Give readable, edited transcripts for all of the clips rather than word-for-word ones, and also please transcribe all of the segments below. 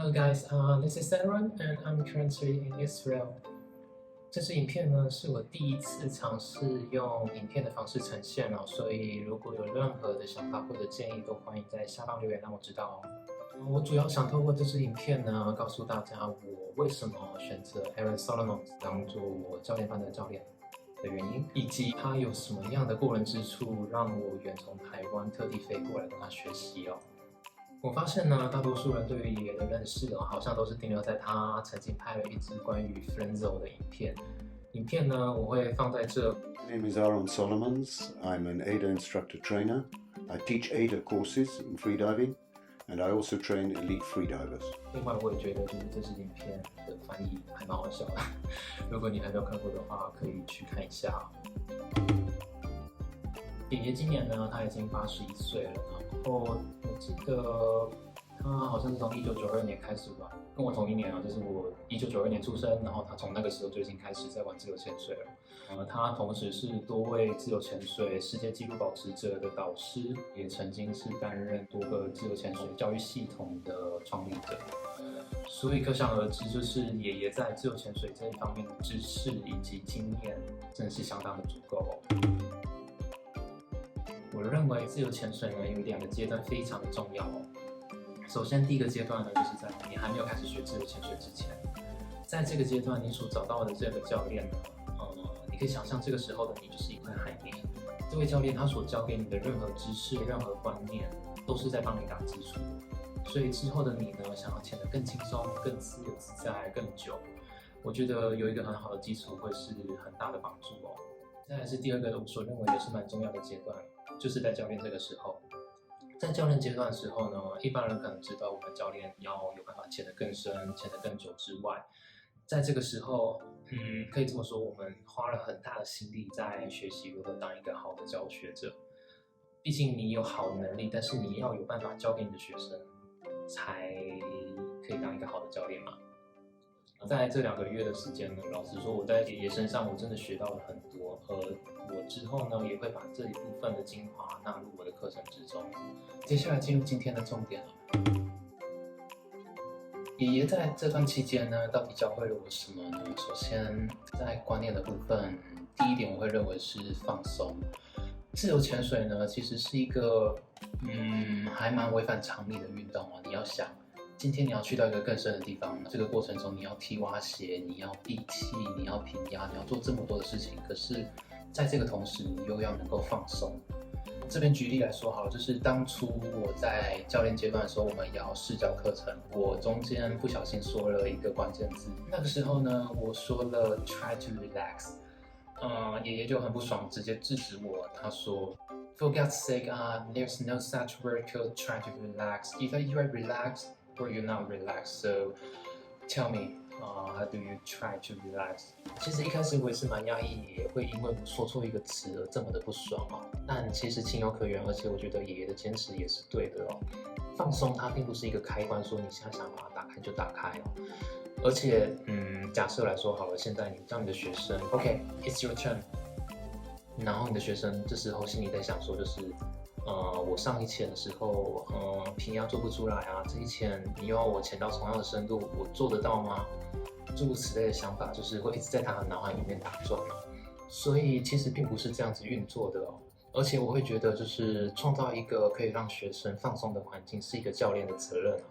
Hello guys, this is Aaron and I'm currently in Israel. 这支影片呢是我第一次尝试用影片的方式呈现哦，所以如果有任何的想法或者建议，都欢迎在下方留言让我知道哦。我主要想透过这支影片呢，告诉大家我为什么选择 Aaron Solomon 当做我教练班的教练的原因，以及他有什么样的过人之处，让我远从台湾特地飞过来跟他学习哦。我发现呢，大多数人对于爷爷的认识好像都是停留在他曾经拍了一支关于 Frenzo 的影片。影片呢，我会放在这。My name is Aaron Solomons. I'm an ADA instructor trainer. I teach ADA courses in freediving, and I also train elite freedivers. 另外，我也觉得就是这支影片的翻译还蛮好笑的。如果你还没有看过的话，可以去看一下。爷爷今年呢，他已经81岁了。然后我记得他好像是从1992年开始吧，跟我同一年啊，就是我1992年出生，然后他从那个时候就已经开始在玩自由潜水了。他同时是多位自由潜水世界纪录保持者的导师，也曾经是担任多个自由潜水教育系统的创立者。所以可想而知，就是爷爷在自由潜水这一方面的知识以及经验，真的是相当的足够哦。我认为自由潜水呢有2个阶段非常的重要哦。首先，第一个阶段呢，就是在你还没有开始学自由潜水之前，在这个阶段，你所找到的这个教练呢，你可以想象这个时候的你就是一块海绵。这位教练他所教给你的任何知识、任何观念，都是在帮你打基础。所以之后的你呢，想要潜得更轻松、更自由自在、更久，我觉得有一个很好的基础会是很大的帮助哦。再来是第2个我所认为也是蛮重要的阶段，就是在教练这个时候。在教练阶段的时候呢，一般人可能知道我们教练要有办法潜得更深、潜得更久之外，在这个时候，可以这么说，我们花了很大的心力在学习如何当一个好的教学者。毕竟你有好的能力，但是你要有办法教给你的学生，才可以当一个好的教练嘛。在这2个月的时间呢，老实说，我在爷爷身上我真的学到了很多，而我之后呢，也会把这一部分的精华纳入我的课程之中。接下来进入今天的重点了。爷爷在这段期间呢，到底教会了我什么呢？首先，在观念的部分，第一点我会认为是放松。自由潜水呢，其实是一个还蛮违反常理的运动啊。你要想，今天你要去到一个更深的地方，这个过程中你要踢蛙鞋，你要闭气，你要平压，你要做这么多的事情。可是，在这个同时，你又要能够放松。这边举例来说好了，就是当初我在教练阶段的时候，我们要试教课程，我中间不小心说了一个关键字，那个时候呢，我说了 try to relax，爷爷就很不爽，直接制止我，他说 For God's sake, there's no such word called try to relax. Either you are relaxed or you're not relaxed. So tell me, how do you try to relax? 其实一开始我也是蛮压抑，也会因为我说错一个词而这么的不爽哦。但其实情有可原，而且我觉得爷爷的坚持也是对的哦。放松它并不是一个开关，说你现在想把它打开就打开哦。而且，假设来说好了，现在你叫你的学生 ，OK, it's your turn。然后你的学生这时候心里在想说，就是我上一潜的时候，平压做不出来啊，这一潜你又要我潜到同样的深度，我做得到吗？诸如此类的想法，就是会一直在他的脑海里面打转嘛。所以其实并不是这样子运作的哦。而且我会觉得，就是创造一个可以让学生放松的环境，是一个教练的责任啊。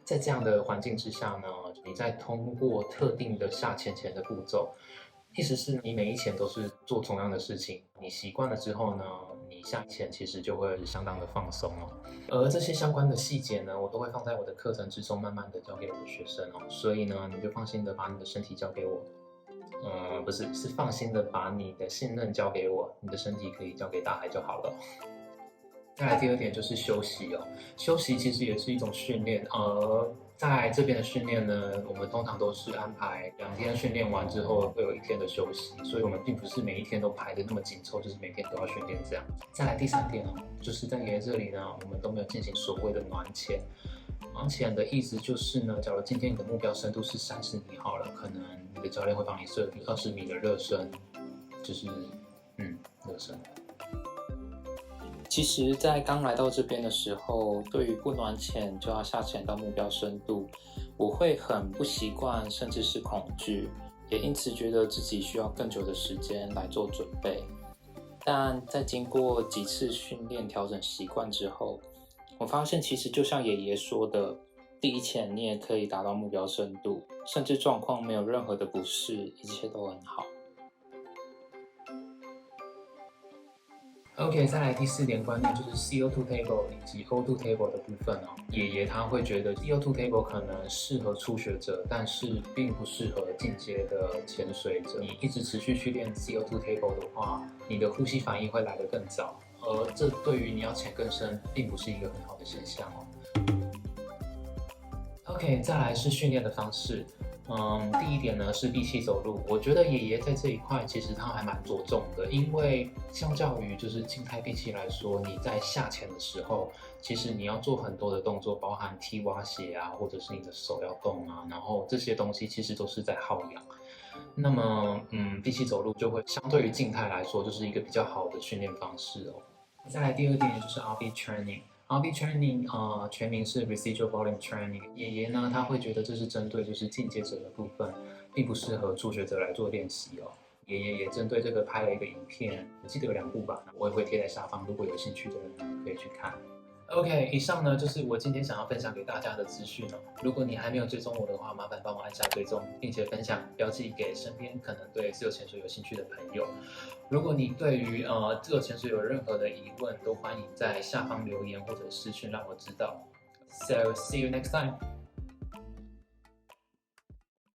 在这样的环境之下呢，你再通过特定的下潜的步骤，意思是你每一潜都是做同样的事情，你习惯了之后呢，你下潜其实就会相当的放松哦。而这些相关的细节呢，我都会放在我的课程之中，慢慢的教给我的学生哦。所以呢，你就放心的把你的身体交给我，不是，是放心的把你的信任交给我，你的身体可以交给大海就好了。再来第2点就是休息哦，休息其实也是一种训练，而在这边的训练呢，我们通常都是安排2天训练完之后会有1天的休息，所以我们并不是每一天都排得那么紧凑，就是每天都要训练这样。再来第3点哦，就是在爷爷这里呢，我们都没有进行所谓的暖潜。暖潜的意思就是呢，假如今天你的目标深度是30米好了，可能你的教练会帮你设定20米的热身，就是热身。其实，在刚来到这边的时候，对于不暖潜就要下潜到目标深度，我会很不习惯，甚至是恐惧，也因此觉得自己需要更久的时间来做准备。但在经过几次训练调整习惯之后，我发现其实就像爷爷说的，第一潜你也可以达到目标深度，甚至状况没有任何的不适，一切都很好。OK， 再来第4点观念就是 CO2 table 以及 O2 table 的部分哦。爷爷他会觉得 CO2 table 可能适合初学者，但是并不适合进阶的潜水者。你一直持续去练 CO2 table 的话，你的呼吸反应会来得更早，而这对于你要潜更深，并不是一个很好的现象哦。OK， 再来是训练的方式。第一点呢是闭气走路，我觉得爷爷在这一块其实他还蛮着重的，因为相较于就是静态闭气来说，你在下潜的时候，其实你要做很多的动作，包含踢蛙鞋啊，或者是你的手要动啊，然后这些东西其实都是在耗氧。那么，闭气走路就会相对于静态来说，就是一个比较好的训练方式哦。再来第2点就是 RV training。RV training 全名是 Residual Volume Training。爷爷呢，他会觉得这是针对就是进阶者的部分，并不适合初学者来做练习哦。爷爷也针对这个拍了一个影片，我记得有2部吧，我也会贴在下方，如果有兴趣的人呢可以去看。OK， 以上呢就是我今天想要分享给大家的资讯哦。如果你还没有追踪我的话，麻烦帮我按下追踪，并且分享标记给身边可能对自由潜水有兴趣的朋友。如果你对于自由潜水有任何的疑问，都欢迎在下方留言或者私讯让我知道。So see you next time.